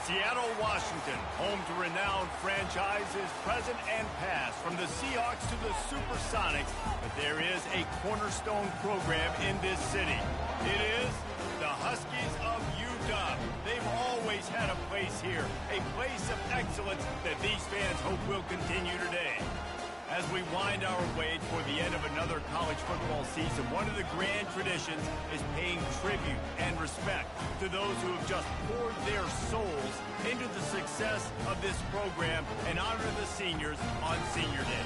Seattle, Washington, home to renowned franchises present and past, from the Seahawks to the Supersonics, but there is a cornerstone program in this city. It is the Huskies of UW. They've always had a place here, a place of excellence that these fans hope will continue today. As we wind our way toward the end of another college football season, one of the grand traditions is paying tribute and respect to those who have just poured their souls into the success of this program and honor the seniors on Senior Day.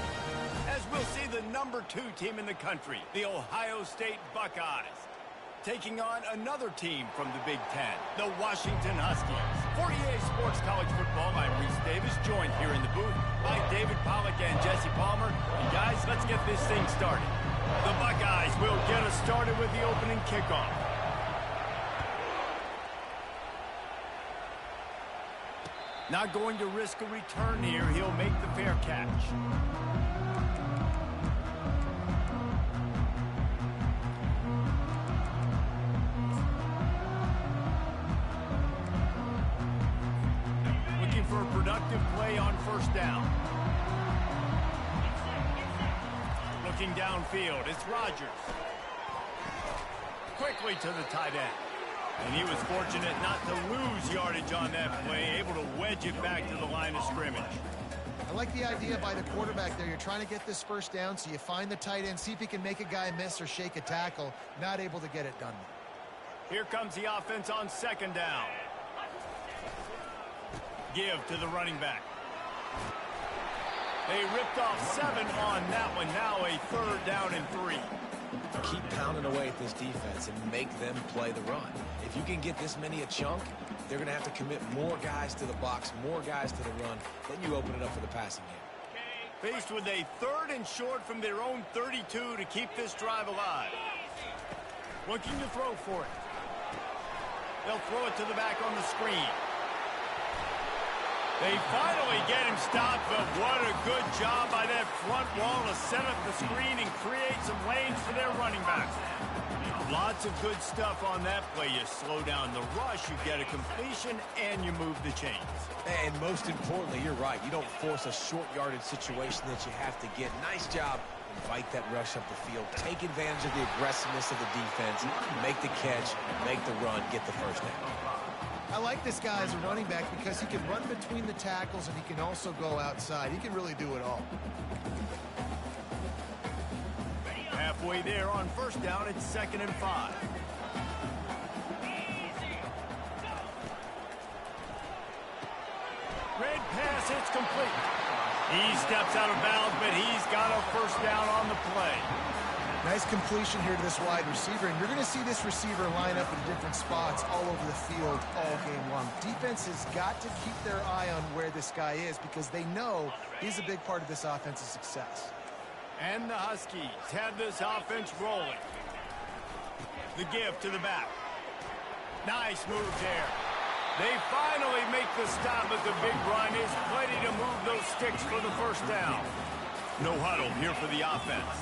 As we'll see the #2 team in the country, the Ohio State Buckeyes, taking on another team from the Big Ten, the Washington Huskies. For EA Sports College Football, I'm Reese Davis, joined here in the booth by David Pollack and Jesse Palmer. And guys, let's get this thing started. The Buckeyes will get us started with the opening kickoff. Not going to risk a return here. He'll make the fair catch. For a productive play on first down. Looking downfield, it's Rodgers. Quickly to the tight end. And he was fortunate not to lose yardage on that play, able to wedge it back to the line of scrimmage. I like the idea by the quarterback there. You're trying to get this first down, so you find the tight end, see if he can make a guy miss or shake a tackle. Not able to get it done. Here comes the offense on second down. Give to the running back. They ripped off 7 on that one. Now a 3rd down and 3. Keep pounding away at this defense and make them play the run. If you can get this many a chunk, they're going to have to commit more guys to the box, more guys to the run. Then you open it up for the passing game. Faced with a 3rd and short from their own 32 to keep this drive alive. Looking to throw for it. They'll throw it to the back on the screen. They finally get him stopped, but what a good job by that front wall to set up the screen and create some lanes for their running backs. Lots of good stuff on that play. You slow down the rush, you get a completion, and you move the chains. And most importantly, you're right. You don't force a short yardage situation that you have to get. Nice job. Invite that rush up the field. Take advantage of the aggressiveness of the defense. Make the catch, make the run, get the first down. I like this guy as a running back because he can run between the tackles and he can also go outside. He can really do it all. Halfway there on first down, it's 2nd and 5. Red pass, it's complete. He steps out of bounds, but he's got a first down on the play. Nice completion here to this wide receiver, and you're going to see this receiver line up in different spots all over the field all game long. Defense has got to keep their eye on where this guy is because they know he's a big part of this offense's success. And the Huskies have this offense rolling. The give to the back. Nice move there. They finally make the stop, but the big run is plenty to move those sticks for the first down. No huddle here for the offense.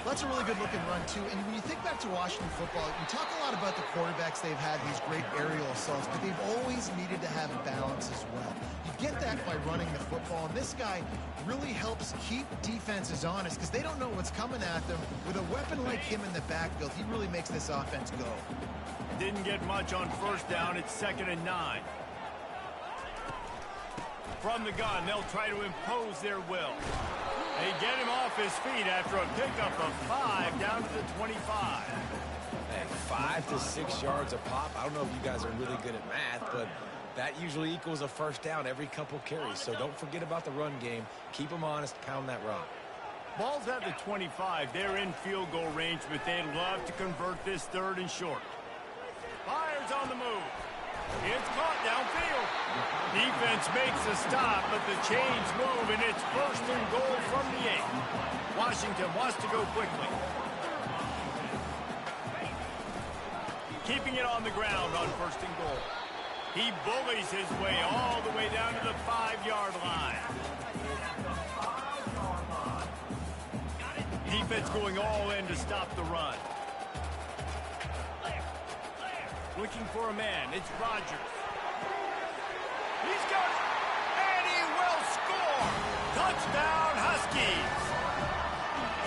That's a really good-looking run, too. And when you think back to Washington football, you talk a lot about the quarterbacks they've had, these great aerial assaults, but they've always needed to have balance as well. You get that by running the football, and this guy really helps keep defenses honest because they don't know what's coming at them. With a weapon like him in the backfield, he really makes this offense go. Didn't get much on first down. It's 2nd and 9. From the gun, they'll try to impose their will. They get him off his feet after a pickup of 5 down to the 25. Hey, 5 to 6 yards a pop. I don't know if you guys are really good at math, but that usually equals a first down every couple carries. So don't forget about the run game. Keep them honest. Pound that rock. Ball's at the 25. They're in field goal range, but they'd love to convert this 3rd and short. Fires on the move. It's caught downfield. Defense makes a stop, but the chains move, and it's 1st and goal from the 8. Washington wants to go quickly. Keeping it on the ground on 1st and goal. He bullies his way all the way down to the 5-yard line. Defense going all in to stop the run. Looking for a man. It's Rodgers. Touchdown, Huskies!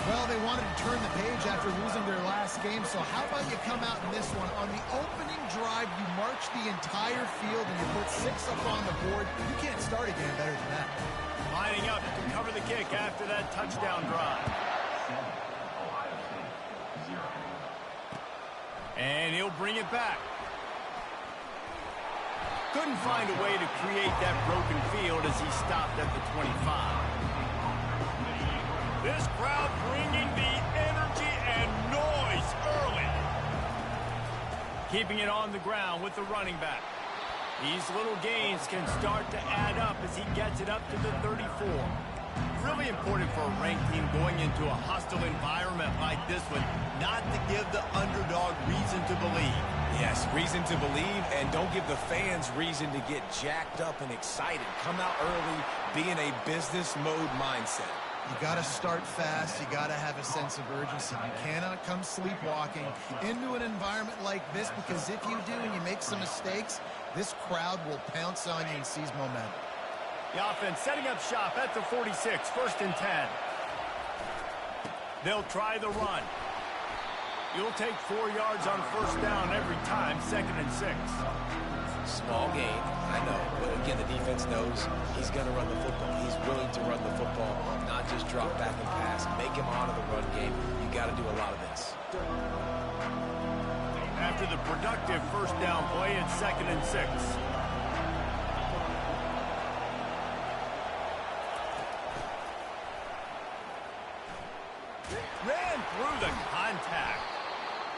Well, they wanted to turn the page after losing their last game, so how about you come out in this one? On the opening drive, you march the entire field and you put 6 up on the board. You can't start a game better than that. Lining up to cover the kick after that touchdown drive. And he'll bring it back. Couldn't find a way to create that broken field as he stopped at the 25. This crowd bringing the energy and noise early. Keeping it on the ground with the running back. These little gains can start to add up as he gets it up to the 34. Really important for a ranked team going into a hostile environment like this one, not to give the underdog reason to believe. Yes, reason to believe, and don't give the fans reason to get jacked up and excited. Come out early, be in a business mode mindset. You got to start fast. You got to have a sense of urgency. You cannot come sleepwalking into an environment like this, because if you do and you make some mistakes, this crowd will pounce on you and seize momentum. The offense setting up shop at the 46, 1st and 10. They'll try the run. You'll take 4 yards on 1st down every time, 2nd and 6. Small gain, I know, but again, the defense knows he's going to run the football. He's willing to run the football, not just drop back and pass. Make him honor the run game. You got to do a lot of this. After the productive 1st down play, it's 2nd and 6. Ran through the contact.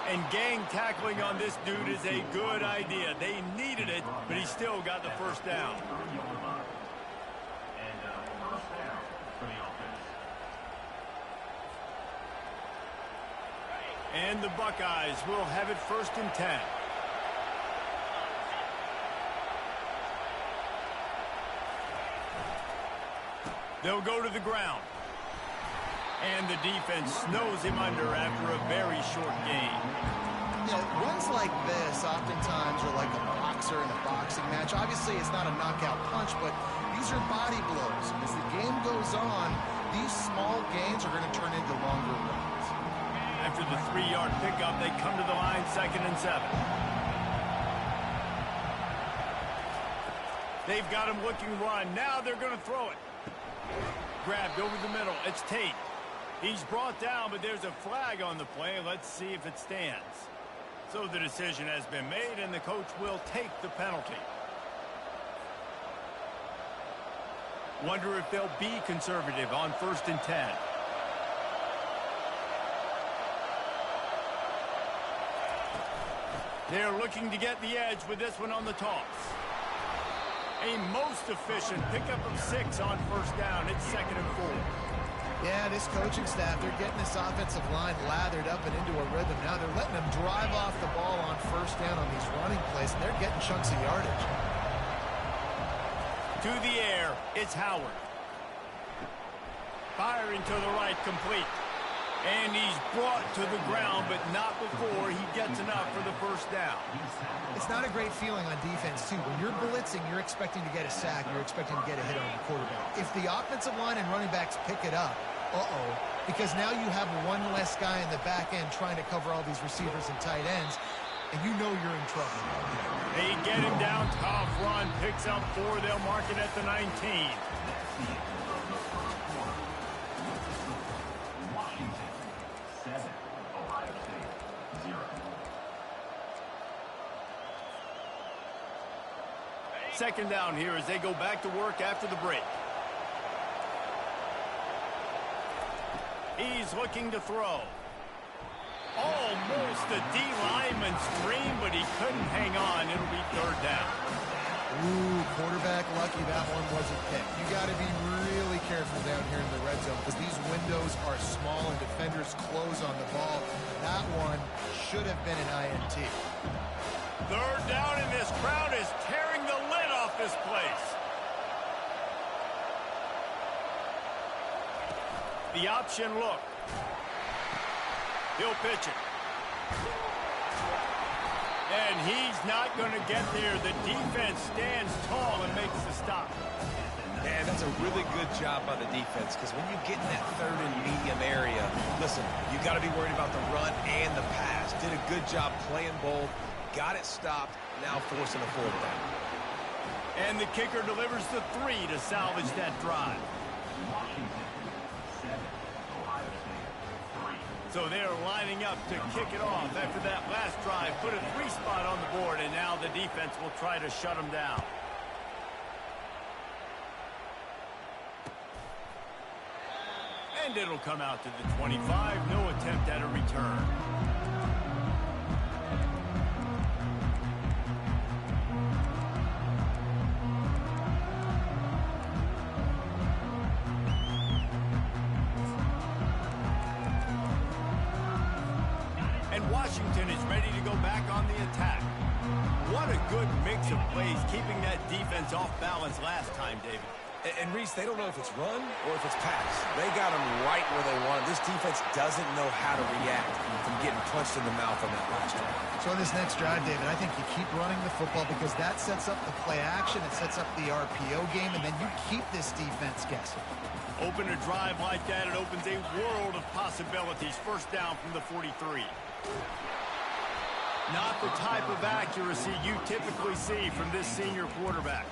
And gang tackling on this dude is a good idea. They needed it, but he still got the 1st down. And the Buckeyes will have it 1st and 10. They'll go to the ground. And the defense snows him under after a very short gain. You know, runs like this oftentimes are like a boxer in a boxing match. Obviously, it's not a knockout punch, but these are body blows. And as the game goes on, these small gains are going to turn into longer runs. After the 3-yard pickup, they come to the line, 2nd and 7. They've got him looking run. Now they're going to throw it. Grabbed over the middle. It's Tate. He's brought down, but there's a flag on the play. Let's see if it stands. So the decision has been made, and the coach will take the penalty. Wonder if they'll be conservative on 1st and 10. They're looking to get the edge with this one on the toss. A most efficient pickup of 6 on 1st down. It's 2nd and 4. Yeah, this coaching staff, they're getting this offensive line lathered up and into a rhythm. Now they're letting them drive off the ball on 1st down on these running plays, and they're getting chunks of yardage. To the air, it's Howard. Firing to the right, complete. And he's brought to the ground, but not before he gets enough for the 1st down. It's not a great feeling on defense, too. When you're blitzing, you're expecting to get a sack. You're expecting to get a hit on the quarterback. If the offensive line and running backs pick it up, because now you have one less guy in the back end trying to cover all these receivers and tight ends, and you know you're in trouble. They get him down, tough run, picks up 4. They'll mark it at the 19. Second down here as they go back to work after the break. He's looking to throw. Almost a D lineman screen, but he couldn't hang on. It'll be 3rd down. Ooh, quarterback lucky that one wasn't picked. You got to be really careful down here in the red zone because these windows are small and defenders close on the ball. That one should have been an INT. 3rd down, and this crowd is tearing the lid off this place. The option look. He'll pitch it. And he's not going to get there. The defense stands tall and makes the stop. And that's a really good job by the defense, because when you get in that third and medium area, listen, you got to be worried about the run and the pass. Did a good job playing both, got it stopped, now forcing a fourth down. And the kicker delivers the 3 to salvage that drive. So they're lining up to kick it off after that last drive. Put a 3 spot on the board, and now the defense will try to shut them down. And it'll come out to the 25. No attempt at a return. Washington is ready to go back on the attack. What a good mix of plays, keeping that defense off balance last time, David. And Reese, they don't know if it's run or if it's pass. They got them right where they want. This defense doesn't know how to react from getting punched in the mouth on that last drive. So on this next drive, David, I think you keep running the football because that sets up the play action, it sets up the RPO game, and then you keep this defense guessing. Open a drive like that, it opens a world of possibilities. First down from the 43. Not the type of accuracy you typically see from this senior quarterback.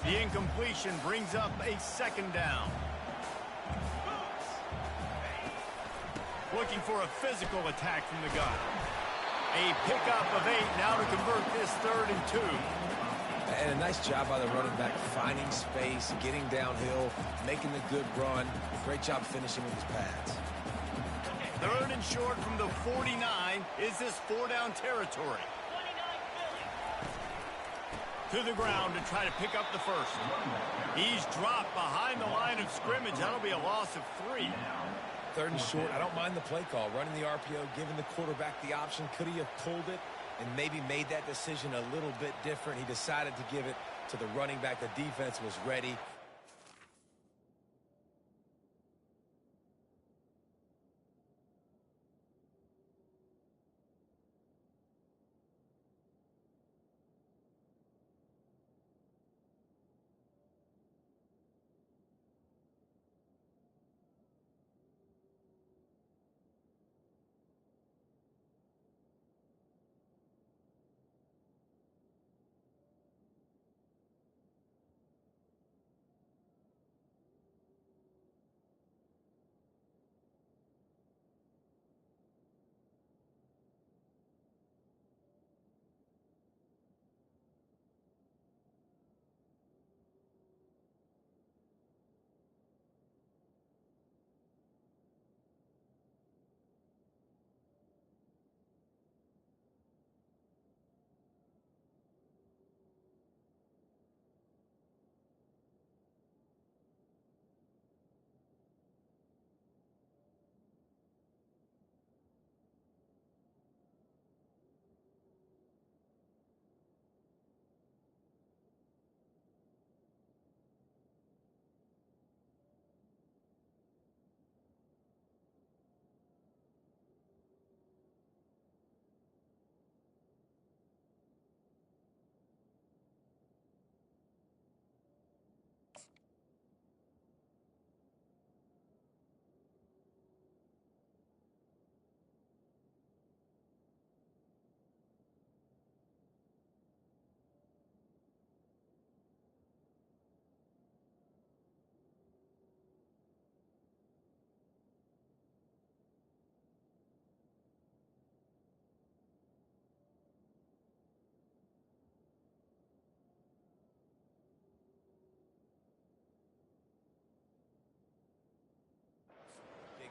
The incompletion brings up a second down. Looking for a physical attack from the gun. A pickup of 8 now to convert this 3rd and 2. And a nice job by the running back, finding space, getting downhill, making the good run. Great job finishing with his pads. 3rd and short from the 49. Is this 4-down territory? To the ground to try to pick up the first. He's dropped behind the line of scrimmage. That'll be a loss of 3. 3rd and short. I don't mind the play call. Running the RPO, giving the quarterback the option. Could he have pulled it and maybe made that decision a little bit different? He decided to give it to the running back. The defense was ready.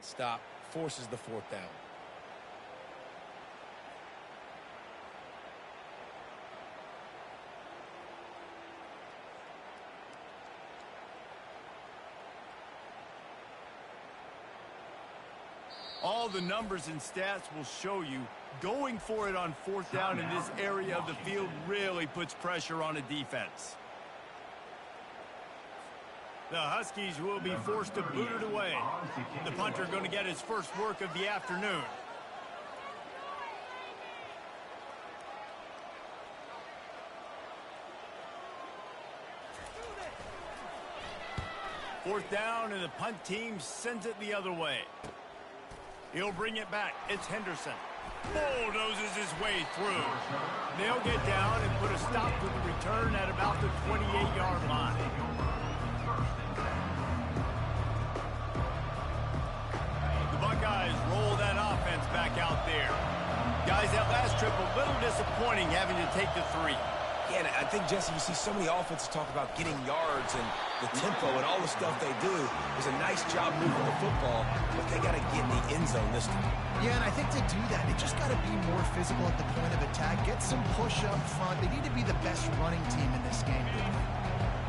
Stop, forces the 4th down. All the numbers and stats will show you going for it on 4th down in this area of the field really puts pressure on a defense. The Huskies will be forced to boot it away. The punter going to get his first work of the afternoon. 4th down, and the punt team sends it the other way. He'll bring it back. It's Henderson. Bulldozes his way through. They'll get down and put a stop to the return at about the 28-yard line. The Buckeyes roll that offense back out there. Guys, that last trip a little disappointing having to take the 3. Yeah, and I think, Jesse, you see so many offenses talk about getting yards and the tempo and all the stuff they do. It's a nice job moving the football, but they got to get in the end zone this time. Yeah, and I think to do that, they just got to be more physical at the point of attack, get some push up front. They need to be the best running team in this game.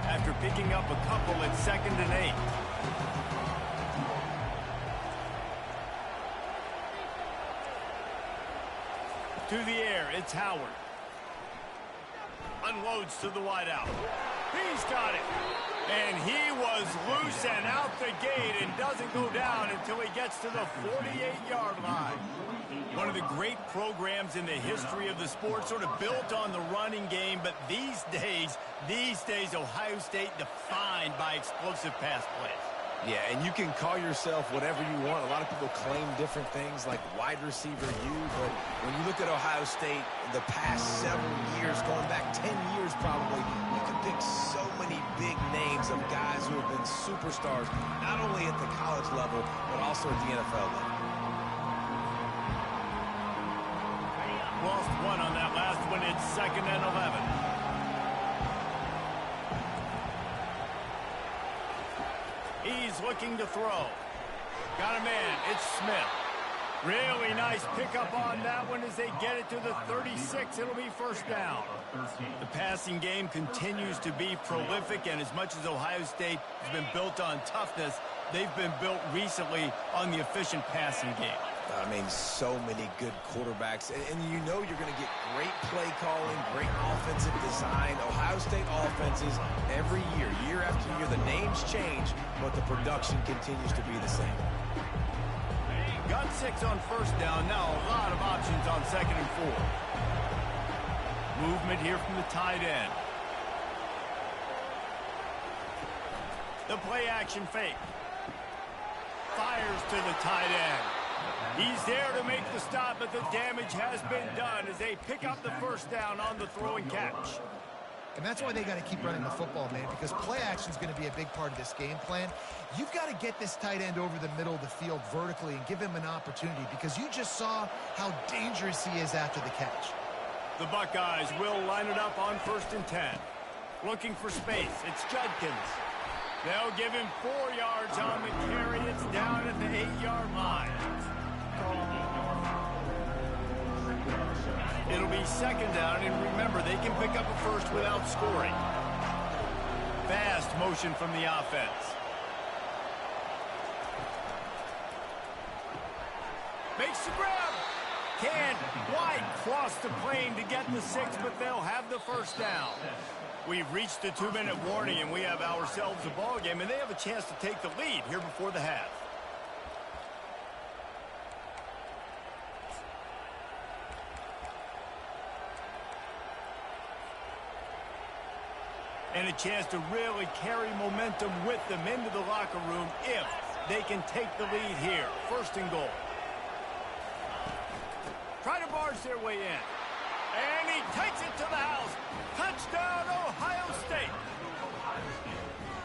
After picking up a couple at 2nd and 8. To the air, it's Howard. Unloads to the wideout. He's got it. And he was loose and out the gate and doesn't go down until he gets to the 48-yard line. One of the great programs in the history of the sport, sort of built on the running game, but these days, Ohio State defined by explosive pass plays. Yeah, and you can call yourself whatever you want. A lot of people claim different things like wide receiver U, but when you look at Ohio State the past several years, going back 10 years probably, you can pick so many big names of guys who have been superstars, not only at the college level, but also at the NFL level. Lost one on that last one. It's 2nd and 11. He's looking to throw. Got a man. It's Smith. Really nice pickup on that one as they get it to the 36. It'll be 1st down. The passing game continues to be prolific, and as much as Ohio State has been built on toughness, they've been built recently on the efficient passing game. I mean, so many good quarterbacks. And you know you're going to get great play calling, great offensive design. Ohio State offenses every year, year after year, the names change, but the production continues to be the same. Got 6 on 1st down. Now a lot of options on 2nd and 4. Movement here from the tight end. The play action fake. Fires to the tight end. He's there to make the stop, but the damage has been done as they pick up the 1st down on the throw and catch. And that's why they got to keep running the football, man, because play action is going to be a big part of this game plan. You've got to get this tight end over the middle of the field vertically and give him an opportunity, because you just saw how dangerous he is after the catch. The Buckeyes will line it up on 1st and 10. Looking for space. It's Judkins. They'll give him 4 yards on the carry. It's down at the 8-yard line. It'll be 2nd down, and remember, they can pick up a 1st without scoring. Fast motion from the offense. Makes the grab. Can't quite cross the plane to get the 6, but they'll have the 1st down. We've reached the 2-minute warning, and we have ourselves a ball game, and they have a chance to take the lead here before the half. And a chance to really carry momentum with them into the locker room if they can take the lead here. 1st and goal. Try to barge their way in. And he takes it to the house. Touchdown, Ohio State.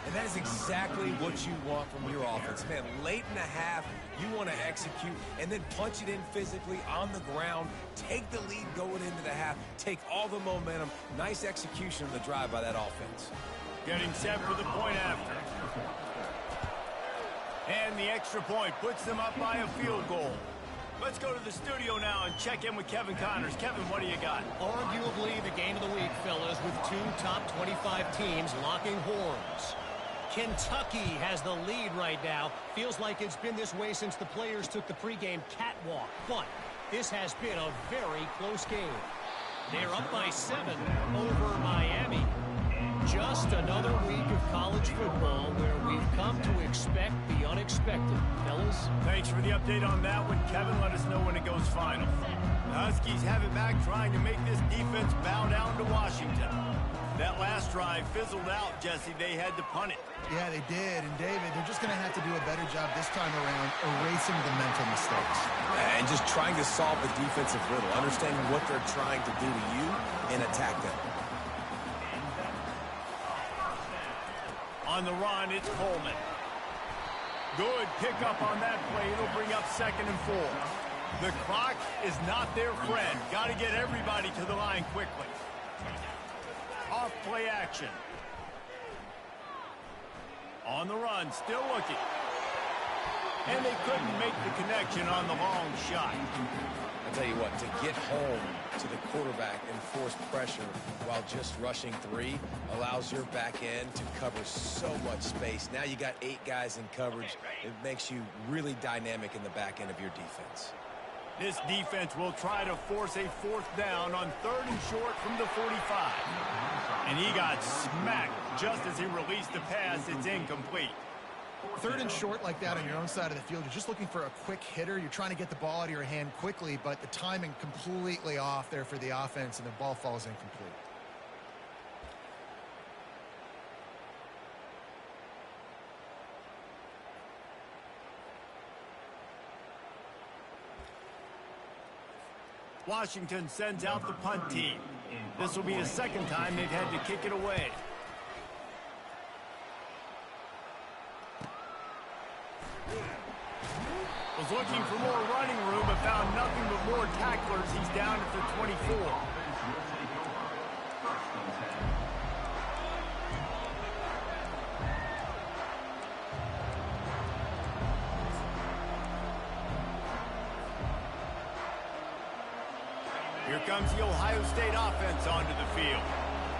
And that is exactly what you want from your offense. Man, late in the half, you want to execute and then punch it in physically on the ground. Take the lead going into the half. Take all the momentum. Nice execution on the drive by that offense. Getting set for the point after. And the extra point puts them up by a field goal. Let's go to the studio now and check in with Kevin Connors. Kevin, what do you got? Arguably the game of the week, fellas, with 2 top 25 teams locking horns. Kentucky has the lead right now. Feels like it's been this way since the players took the pregame catwalk. But this has been a very close game. They're up by 7 over Miami. Just another week of college football where we've come to expect the unexpected. Fellas? Thanks for the update on that one, Kevin. Let us know when it goes final. The Huskies have it back, trying to make this defense bow down to Washington. That last drive fizzled out, Jesse. They had to punt it. Yeah, they did. And, David, they're just going to have to do a better job this time around erasing the mental mistakes. And just trying to solve the defensive riddle, understanding what they're trying to do to you and attack them. On the run, it's Coleman. Good pickup on that play. It'll bring up 2nd and 4. The clock is not their friend. Got to get everybody to the line quickly. Off play action. On the run, still looking. And they couldn't make the connection on the long shot. I'll tell you what, to get home to the quarterback and force pressure while just rushing 3 allows your back end to cover so much space. Now you got 8 guys in coverage. It makes you really dynamic in the back end of your defense. This defense will try to force a 4th down on 3rd and short from the 45. And he got smacked just as he released the pass. It's incomplete. 3rd and short like that on your own side of the field, you're just looking for a quick hitter. You're trying to get the ball out of your hand quickly, but the timing completely off there for the offense, and the ball falls incomplete. Washington sends out the punt team. This will be the 2nd time they've had to kick it away. Was looking for more running room, but found nothing but more tacklers. He's down at the 24. Here comes the Ohio State offense onto the field.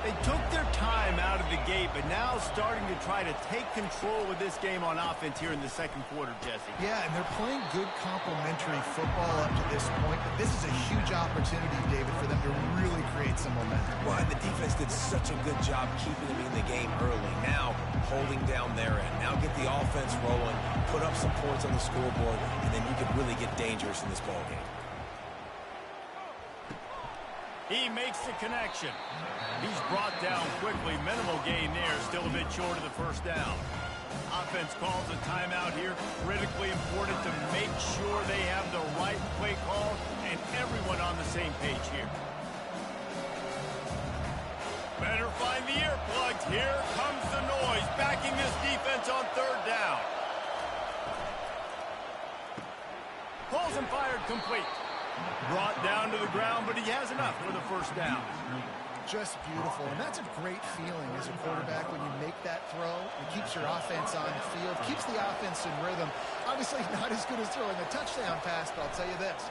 They took their time out of the gate, but now starting to try to take control of this game on offense here in the 2nd quarter, Jesse. Yeah, and they're playing good complementary football up to this point, but this is a huge opportunity, David, for them to really create some momentum. Well, and the defense did such a good job keeping them in the game early. Now, holding down their end. Now get the offense rolling, put up some points on the scoreboard, and then you can really get dangerous in this ballgame. He makes the connection. He's brought down quickly. Minimal gain there. Still a bit short of the 1st down. Offense calls a timeout here. Critically important to make sure they have the right play call and everyone on the same page here. Better find the earplugs. Here comes the noise. Backing this defense on 3rd down. Pulls and fired complete. Brought down to the ground, but he has enough for the 1st down. Just beautiful, and that's a great feeling as a quarterback when you make that throw. It keeps your offense on the field, keeps the offense in rhythm. Obviously not as good as throwing a touchdown pass, but I'll tell you this,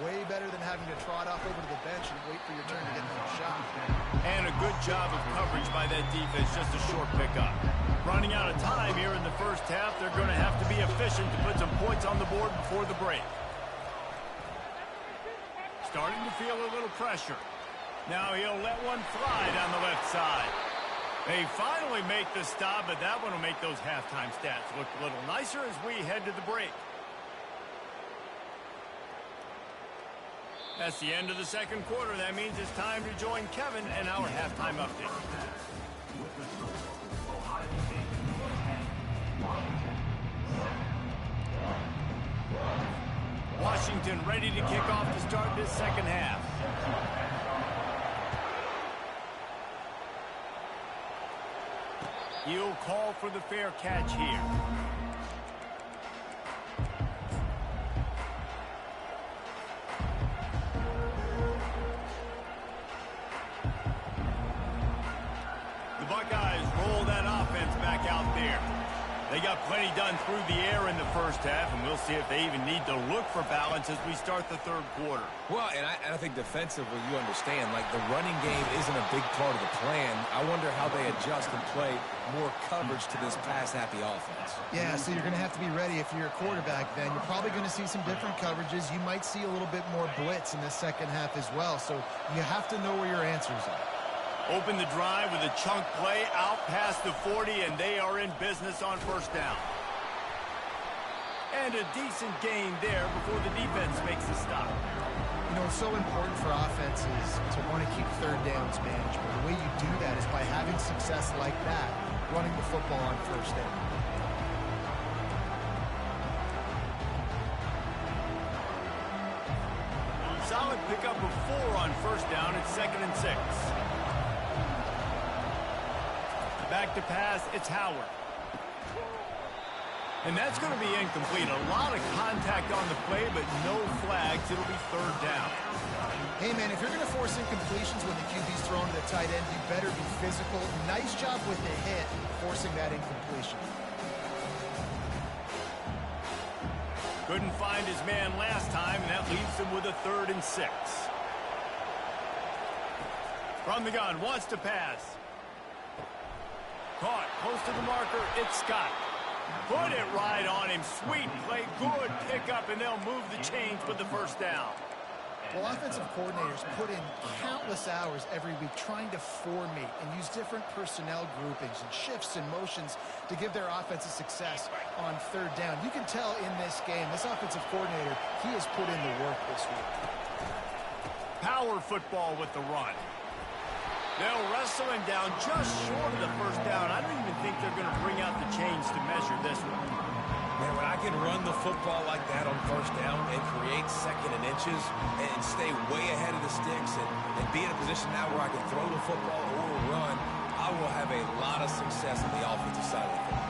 way better than having to trot off over to the bench and wait for your turn to get another shot. And a good job of coverage by that defense, just a short pickup. Running out of time here in the 1st half, they're going to have to be efficient to put some points on the board before the break. Starting to feel a little pressure. Now he'll let one fly down the left side. They finally make the stop, but that one will make those halftime stats look a little nicer as we head to the break. That's the end of the 2nd quarter. That means it's time to join Kevin and our halftime update. Washington ready to kick off to start this 2nd half. He'll call for the fair catch here. The Buckeyes roll that offense back out there. They got plenty done through the air in the 1st half, and we'll see if they even need to look for balance as we start the 3rd quarter. Well, and I think defensively, you understand, like the running game isn't a big part of the plan. I wonder how they adjust and play more coverage to this pass-happy offense. Yeah, so you're going to have to be ready if you're a quarterback then. You're probably going to see some different coverages. You might see a little bit more blitz in the 2nd half as well, so you have to know where your answers are. Open the drive with a chunk play out past the 40, and they are in business on 1st down. And a decent gain there before the defense makes the stop. You know, it's so important for offenses to want to keep third downs manageable. The way you do that is by having success like that, running the football on first down. Solid pickup of 4 on first down. It's 2nd and 6. Back to pass, it's Howard. And that's going to be incomplete. A lot of contact on the play, but no flags. It'll be 3rd down. Hey, man, if you're going to force incompletions when the QB's thrown to the tight end, you better be physical. Nice job with the hit, forcing that incompletion. Couldn't find his man last time, and that leaves him with a 3rd and 6. From the gun, wants to pass. Caught, close to the marker, it's Scott. Put it right on him. Sweet play, good pickup, and they'll move the chains with the 1st down. Well, offensive coordinators put in countless hours every week trying to formate and use different personnel groupings and shifts and motions to give their offensive success on 3rd down. You can tell in this game, this offensive coordinator, he has put in the work this week. Power football with the run. They'll wrestle him down just short of the 1st down. I don't even think they're going to bring out the chains to measure this one. Man, when I can run the football like that on 1st down and create 2nd and inches and stay way ahead of the sticks and be in a position now where I can throw the football or run, I will have a lot of success on the offensive side of the football.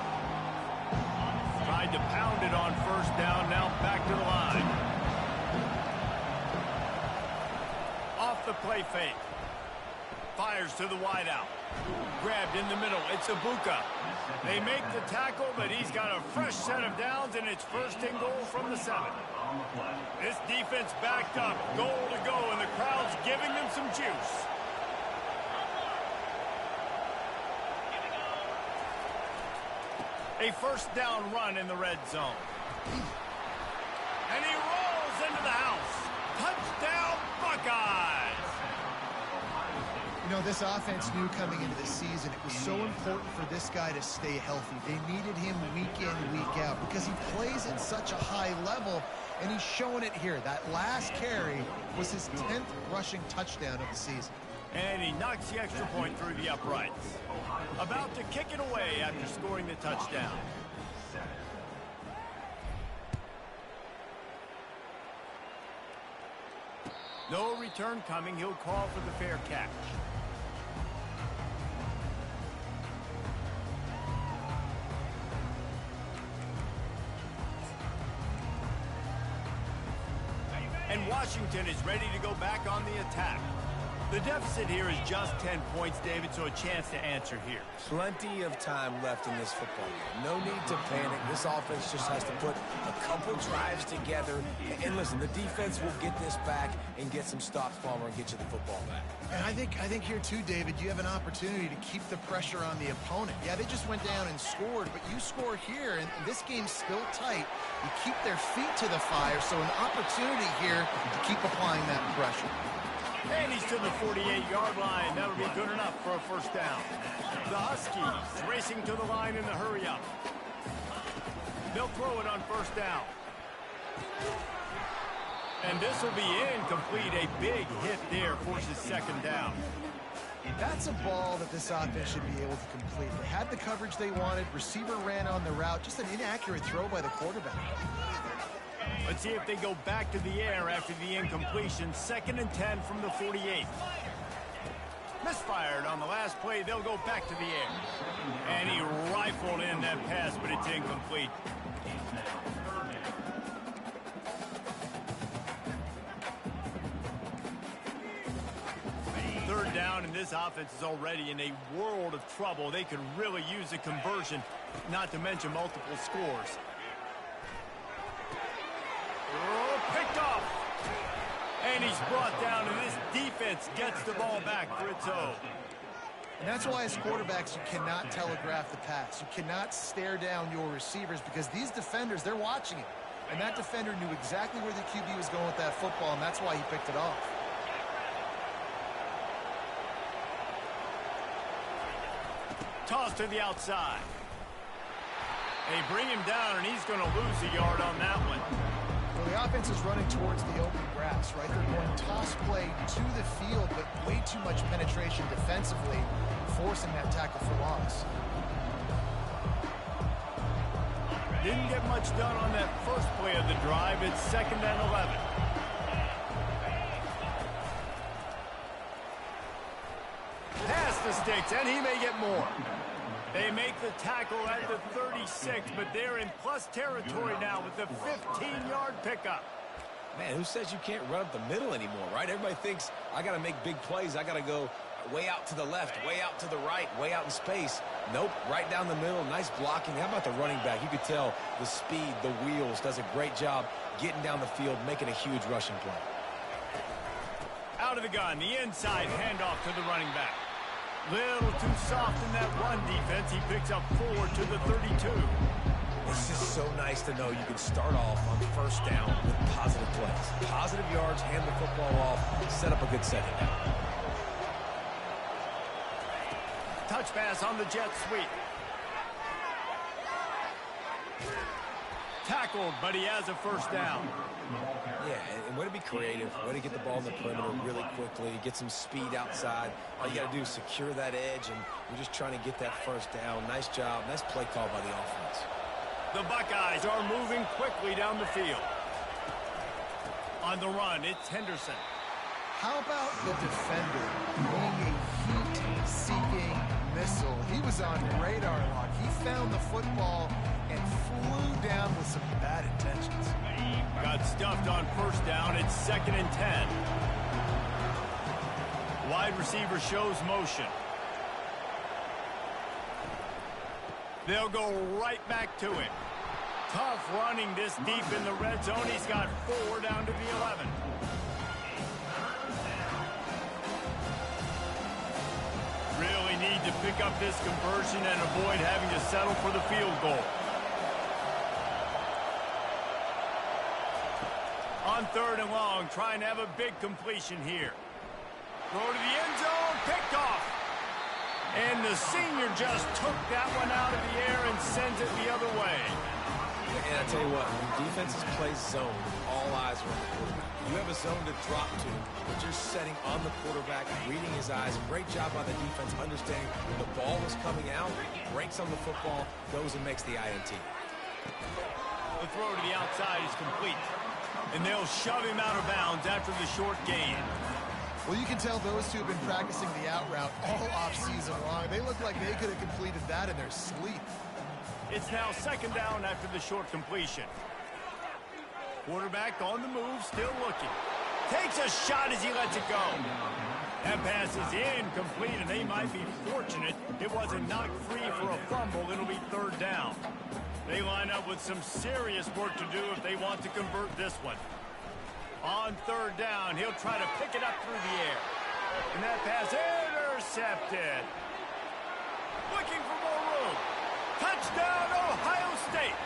Tried to pound it on 1st down, now back to the line. Off the play fake. Fires to the wideout. Grabbed in the middle. It's Ibuka. They make the tackle, but he's got a fresh set of downs, and it's 1st and goal from the 7. This defense backed up. Goal to go, and the crowd's giving them some juice. A 1st down run in the red zone. And he rolls into the house. Touchdown, Buckeyes! You know, this offense knew coming into the season it was so important for this guy to stay healthy. They needed him week in, week out because he plays at such a high level, and he's showing it here. That last carry was his 10th rushing touchdown of the season. And he knocks the extra point through the uprights. About to kick it away after scoring the touchdown. No return coming. He'll call for the fair catch. And Washington is ready to go back on the attack. The deficit here is just 10 points, David, so a chance to answer here. Plenty of time left in this football game. No need to panic. This offense just has to put a couple drives together. And listen, the defense will get this back and get some stops, Palmer, and get you the football back. And I think here too, David, you have an opportunity to keep the pressure on the opponent. Yeah, they just went down and scored, but you score here, and this game's still tight. You keep their feet to the fire, so an opportunity here to keep applying that pressure. And he's to the 48-yard line. That'll be good enough for a 1st down. The Huskies racing to the line in the hurry-up. They'll throw it on 1st down. And this will be incomplete. A big hit there forces 2nd down. That's a ball that this offense should be able to complete. They had the coverage they wanted. Receiver ran on the route. Just an inaccurate throw by the quarterback. Let's see if they go back to the air after the incompletion. 2nd and 10 from the 48. Misfired on the last play. They'll go back to the air. And he rifled in that pass, but it's incomplete. Third down, and this offense is already in a world of trouble. They could really use a conversion, not to mention multiple scores. Oh, picked off. And he's brought down, and this defense gets the ball back for its own. And that's why as quarterbacks you cannot telegraph the pass. You cannot stare down your receivers because these defenders, they're watching it. And that defender knew exactly where the QB was going with that football, and that's why he picked it off. Toss to the outside. They bring him down, and he's going to lose a yard on that one. Well, the offense is running towards the open grass, right? They're going toss play to the field, but way too much penetration defensively, forcing that tackle for loss. Didn't get much done on that first play of the drive. It's 2nd and 11. Pass the sticks, and he may get more. They make the tackle at the 36, but they're in plus territory now with the 15-yard pickup. Man, who says you can't run up the middle anymore, right? Everybody thinks I got to make big plays. I got to go way out to the left, way out to the right, way out in space. Nope, right down the middle. Nice blocking. How about the running back? You could tell the speed, the wheels, does a great job getting down the field, making a huge rushing play. Out of the gun, the inside handoff to the running back. Little too soft in that run defense. He picks up 4 to the 32. It's just so nice to know you can start off on first down with positive plays. Positive yards, hand the football off, set up a good second down. Touch pass on the jet sweep. Tackled, but he has a first down. Yeah, and way to be creative, way to get the ball in the perimeter really quickly, get some speed outside. All you got to do is secure that edge, and you're just trying to get that first down. Nice job, nice play call by the offense. The Buckeyes are moving quickly down the field. On the run, it's Henderson. How about the defender being a heat-seeking missile? He was on radar lock. He found the football and flew down with some bad intentions. Got stuffed on first down. It's 2nd and 10. Wide receiver shows motion. They'll go right back to him. Tough running this deep in the red zone. He's got 4 down to the 11. Really need to pick up this conversion and avoid having to settle for the field goal. On 3rd and long, trying to have a big completion here. Throw to the end zone, picked off. And the senior just took that one out of the air and sends it the other way. And I tell you what, when defenses play zone, all eyes are on the quarterback. You have a zone to drop to, but you're setting on the quarterback, reading his eyes. Great job by the defense, understanding when the ball is coming out, breaks on the football, goes and makes the INT. The throw to the outside is complete. And they'll shove him out of bounds after the short gain. Well, you can tell those two have been practicing the out route all offseason long. They look like they could have completed that in their sleep. It's now 2nd down after the short completion. Quarterback on the move, still looking. Takes a shot as he lets it go. That pass is incomplete, and they might be fortunate it wasn't knocked free for a fumble. It'll be 3rd down. They line up with some serious work to do if they want to convert this one. On 3rd down, he'll try to pick it up through the air. And that pass intercepted. Looking for more room. Touchdown, Ohio State.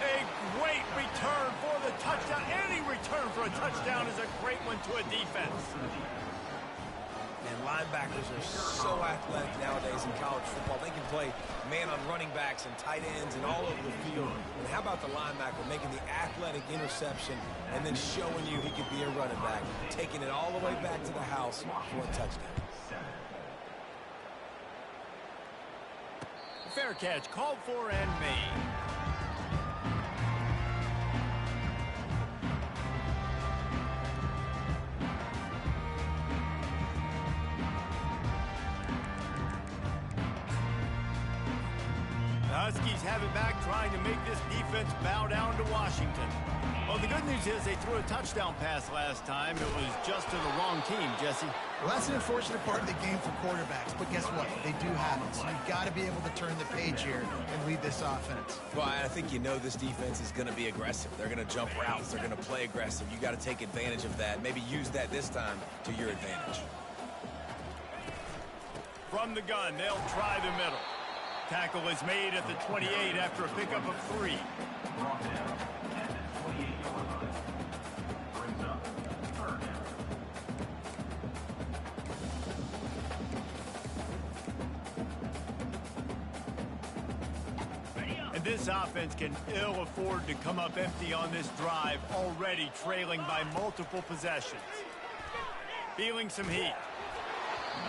A great return for the touchdown. Any return for a touchdown is a great one to a defense. And linebackers are so athletic nowadays in college football. They can play man on running backs and tight ends and all over the field. And how about the linebacker making the athletic interception and then showing you he could be a running back, taking it all the way back to the house for a touchdown. Fair catch, called for and made. Huskies have it back, trying to make this defense bow down to Washington. Well, the good news is they threw a touchdown pass last time. It was just to the wrong team, Jesse. Well, that's an unfortunate part of the game for quarterbacks, but guess what? They do have it, so you've got to be able to turn the page here and lead this offense. Well, I think you know this defense is going to be aggressive. They're going to jump routes. They're going to play aggressive. You got to take advantage of that. Maybe use that this time to your advantage. From the gun, they'll try the middle. Tackle is made at the 28 after a pickup of 3. And This offense can ill afford to come up empty on this drive, already trailing by multiple possessions. Feeling some heat.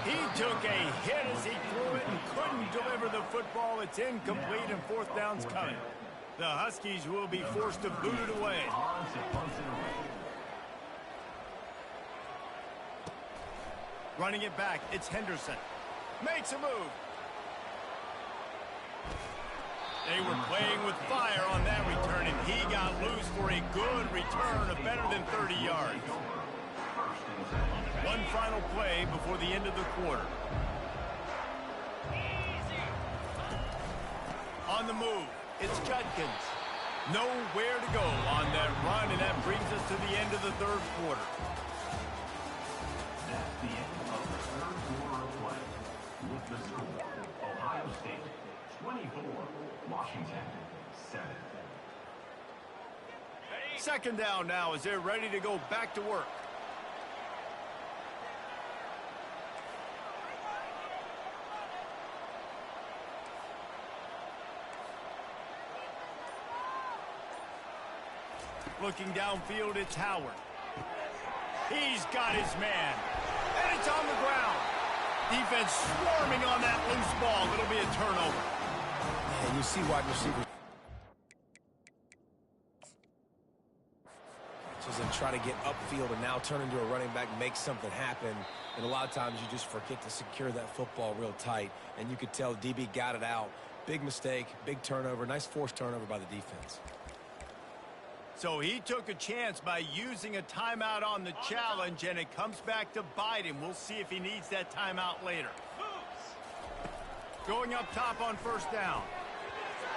He took a hit as he threw it and couldn't deliver the football. It's incomplete and fourth down's coming. The Huskies will be forced to boot it away. Running it back, it's Henderson. Makes a move. They were playing with fire on that return, and he got loose for a good return of better than 30 yards. One final play before the end of the quarter. On the move, it's Judkins. Nowhere to go on that run, and that brings us to the end of the third quarter. That's the end of the third quarter of play. With the score, Ohio State 24, Washington 7. Second down now as they're ready to go back to work. Looking downfield, it's Howard. He's got his man. And it's on the ground. Defense swarming on that loose ball. It'll be a turnover. And you see wide receiver and try to get upfield and now turn into a running back, make something happen. And a lot of times you just forget to secure that football real tight. And you could tell DB got it out. Big mistake, big turnover, nice forced turnover by the defense. So he took a chance by using a timeout on the challenge, and it comes back to bite him. We'll see if he needs that timeout later. Going up top on first down.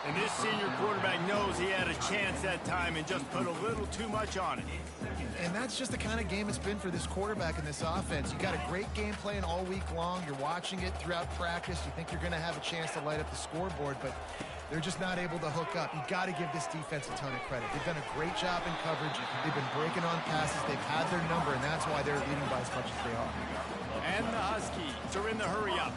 And this senior quarterback knows he had a chance that time and just put a little too much on it. And that's just the kind of game it's been for this quarterback in this offense. You got a great game plan all week long. You're watching it throughout practice. You think you're going to have a chance to light up the scoreboard, but they're just not able to hook up. You got to give this defense a ton of credit. They've done a great job in coverage. They've been breaking on passes. They've had their number, and that's why they're leading by as much as they are. And the Huskies are in the hurry up.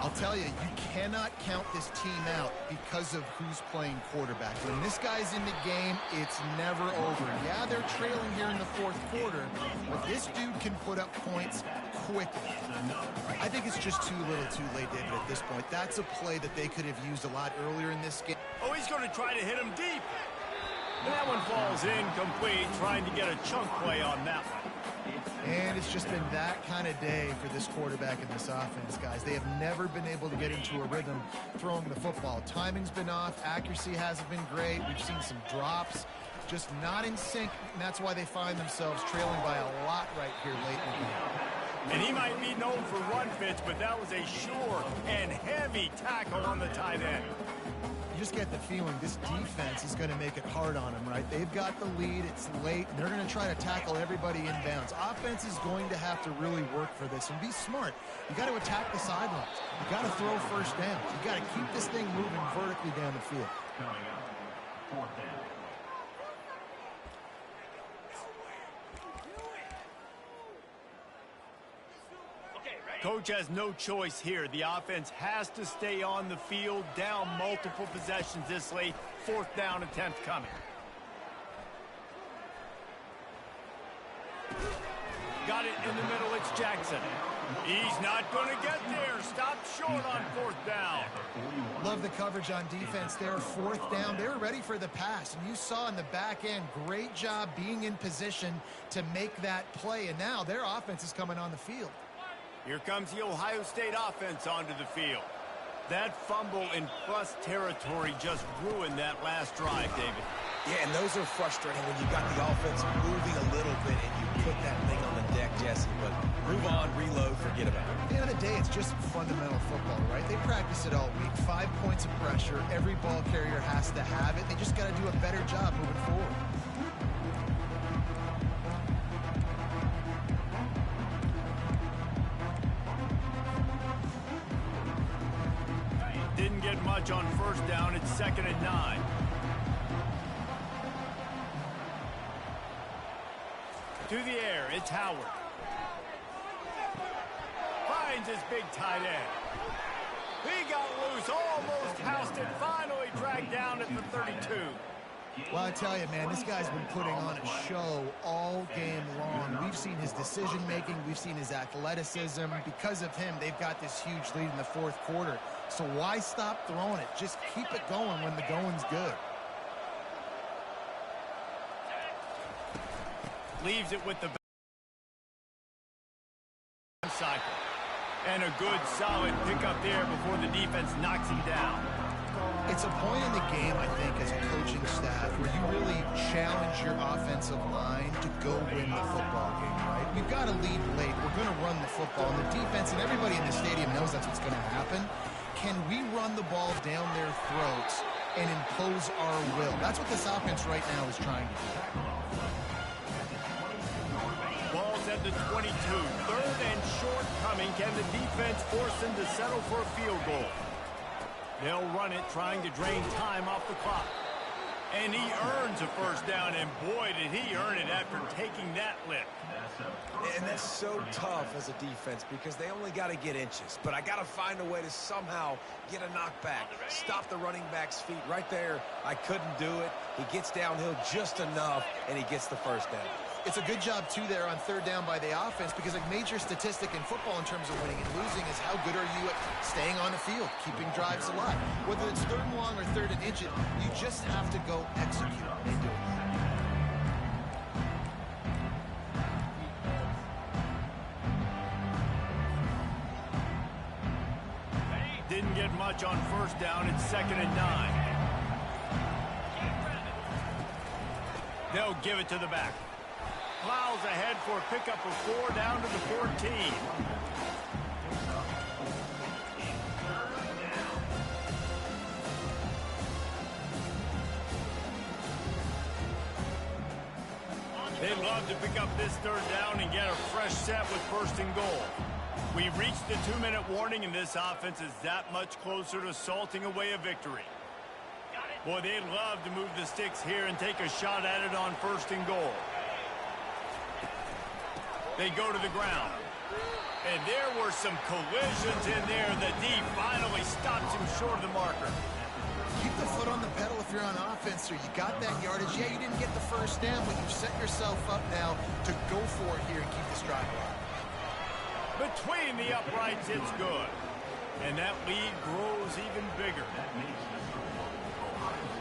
I'll tell you, you cannot count this team out because of who's playing quarterback. When this guy's in the game, it's never over. Yeah, they're trailing here in the fourth quarter, but this dude can put up points quickly. I think it's just too little too late, David, at this point. That's a play that they could have used a lot earlier in this game. Oh, he's going to try to hit him deep. And that one falls incomplete, trying to get a chunk play on that one. And it's just been that kind of day for this quarterback in this offense, guys. They have never been able to get into a rhythm throwing the football. Timing's been off. Accuracy hasn't been great. We've seen some drops. Just not in sync, and that's why they find themselves trailing by a lot right here late in the game. And he might be known for run fits, but that was a sure and heavy tackle on the tight end. You just get the feeling this defense is going to make it hard on them, right? They've got the lead. It's late. They're going to try to tackle everybody inbounds. Offense is going to have to really work for this and be smart. You got to attack the sidelines. You got to throw first downs. You got to keep this thing moving vertically down the field. Coming up, fourth down. Coach has no choice here. The offense has to stay on the field, down multiple possessions this late. Fourth down attempt coming. Got it in the middle. It's Jackson. He's not going to get there. Stopped short on fourth down. Love the coverage on defense there. Fourth down. They were ready for the pass. And you saw in the back end, great job being in position to make that play. And now their offense is coming on the field. Here comes the Ohio State offense onto the field. That fumble in plus territory just ruined that last drive, David. Yeah, and those are frustrating when you got the offense moving a little bit and you put that thing on the deck, Jesse. But move on, reload, forget about it. At the end of the day, it's just fundamental football, right? They practice it all week. 5 points of pressure. Every ball carrier has to have it. They just got to do a better job moving forward. Didn't get much on first down. It's 2nd and 9. To the air, it's Howard. Finds his big tight end. He got loose, almost housed it, finally dragged down at the 32. Well, I tell you, man, this guy's been putting on a show all game long. We've seen his decision-making. We've seen his athleticism. Because of him, they've got this huge lead in the fourth quarter. So why stop throwing it? Just keep it going when the going's good. Leaves it with the cycle. And a good, solid pickup there before the defense knocks him down. It's a point in the game, I think, as a coaching staff, where you really challenge your offensive line to go win the football game, right? We've got to lead late. We're going to run the football. And the defense and everybody in the stadium knows that's what's going to happen. Can we run the ball down their throats and impose our will? That's what this offense right now is trying to do. Ball's at the 22. Third and short coming. Can the defense force them to settle for a field goal? They'll run it, trying to drain time off the clock. And he earns a first down, and boy, did he earn it after taking that lift. And that's so tough as a defense because they only got to get inches. But I got to find a way to somehow get a knockback, stop the running back's feet. Right there, I couldn't do it. He gets downhill just enough, and he gets the first down. It's a good job, too, there on third down by the offense because a major statistic in football in terms of winning and losing is how good are you at staying on the field, keeping drives alive. Whether it's third and long or third and inches, you just have to go execute and do it. Didn't get much on first down. It's 2nd and 9. They'll give it to the back. Plows ahead for a pickup of 4 down to the 14. They'd love to pick up this third down and get a fresh set with 1st and goal. We've reached the 2-minute warning, and this offense is that much closer to salting away a victory. Boy, they'd love to move the sticks here and take a shot at it on 1st and goal. They go to the ground. And there were some collisions in there. The D finally stops him short of the marker. Keep the foot on the pedal if you're on offense, sir. You got that yardage. Yeah, you didn't get the first down, but you've set yourself up now to go for it here and keep this drive alive. Between the uprights, it's good. And that lead grows even bigger.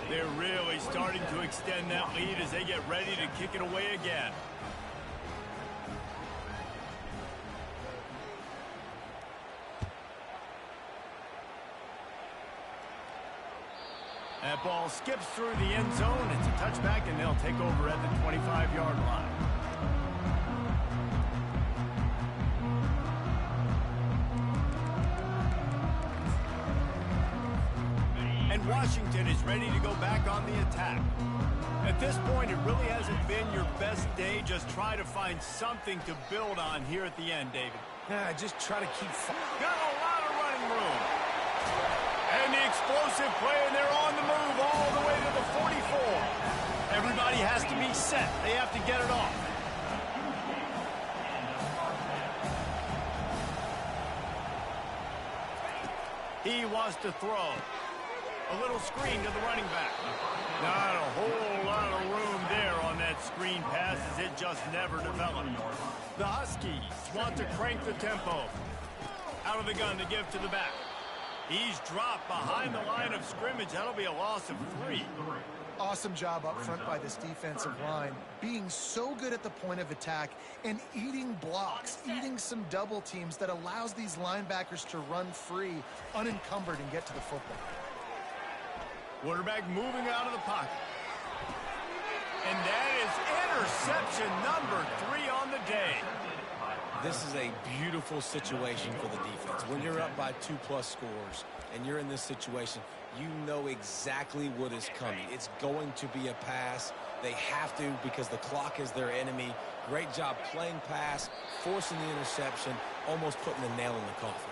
They're really starting to extend that lead as they get ready to kick it away again. That ball skips through the end zone. It's a touchback, and they'll take over at the 25-yard line. And Washington is ready to go back on the attack. At this point, it really hasn't been your best day. Just try to find something to build on here at the end, David. Yeah, just try to keep Got a lot of running room. And the explosive play, and they're on the move all the way to the 44. Everybody has to be set. They have to get it off. He wants to throw. A little screen to the running back. Not a whole lot of room there on that screen pass as it just never developed. The Huskies want to crank the tempo. Out of the gun to give to the back. He's dropped behind the line of scrimmage. That'll be a loss of 3. Awesome job up front by this defensive line, being so good at the point of attack and eating blocks, eating some double teams that allows these linebackers to run free, unencumbered, and get to the football. Quarterback moving out of the pocket. And that is interception number 3 on the day. This is a beautiful situation for the defense. When you're up by 2+ scores and you're in this situation, you know exactly what is coming. It's going to be a pass. They have to because the clock is their enemy. Great job playing pass, forcing the interception, almost putting the nail in the coffin.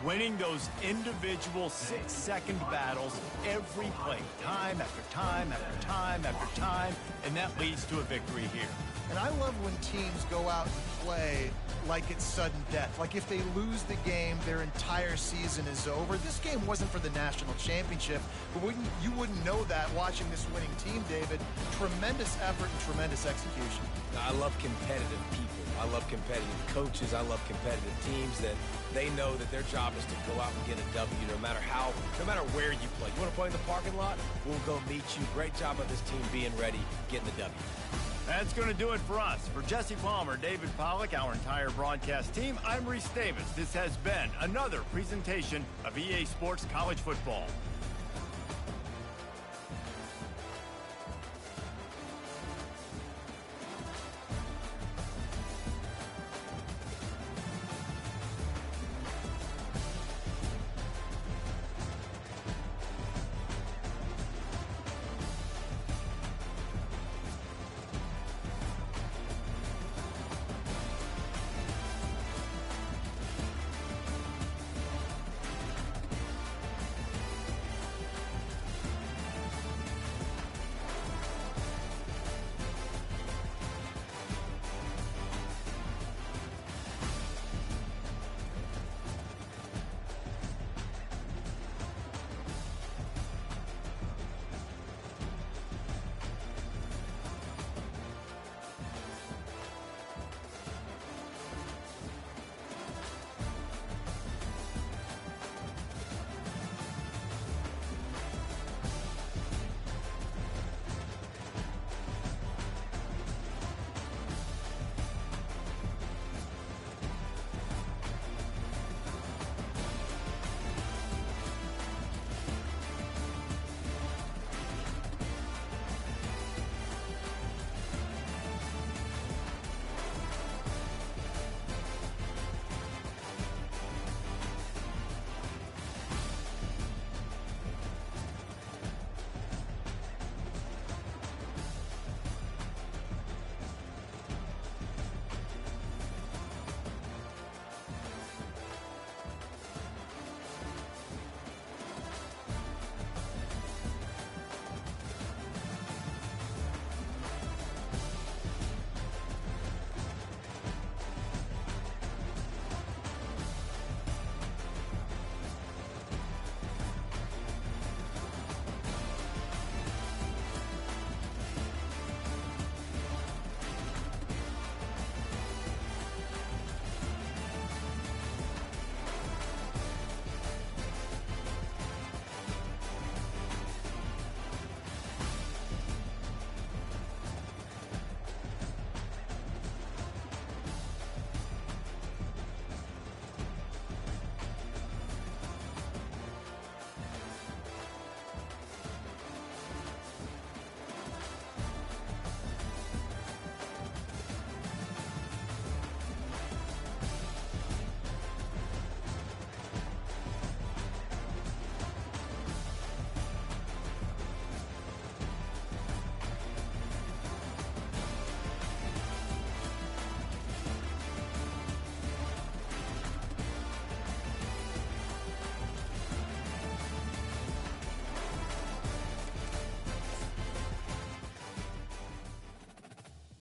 winning those individual 6-second battles every play, time after time after time after time, and that leads to a victory here. And I love when teams go out and play like it's sudden death. Like if they lose the game, their entire season is over. This game wasn't for the national championship, but you wouldn't know that watching this winning team, David. Tremendous effort and tremendous execution. I love competitive people. I love competitive coaches. I love competitive teams that they know that their job is to go out and get a W no matter where you play. You want to play in the parking lot? We'll go meet you. Great job of this team being ready, getting the W. That's going to do it for us. For Jesse Palmer, David Pollack, our entire broadcast team, I'm Reese Davis. This has been another presentation of EA Sports College Football.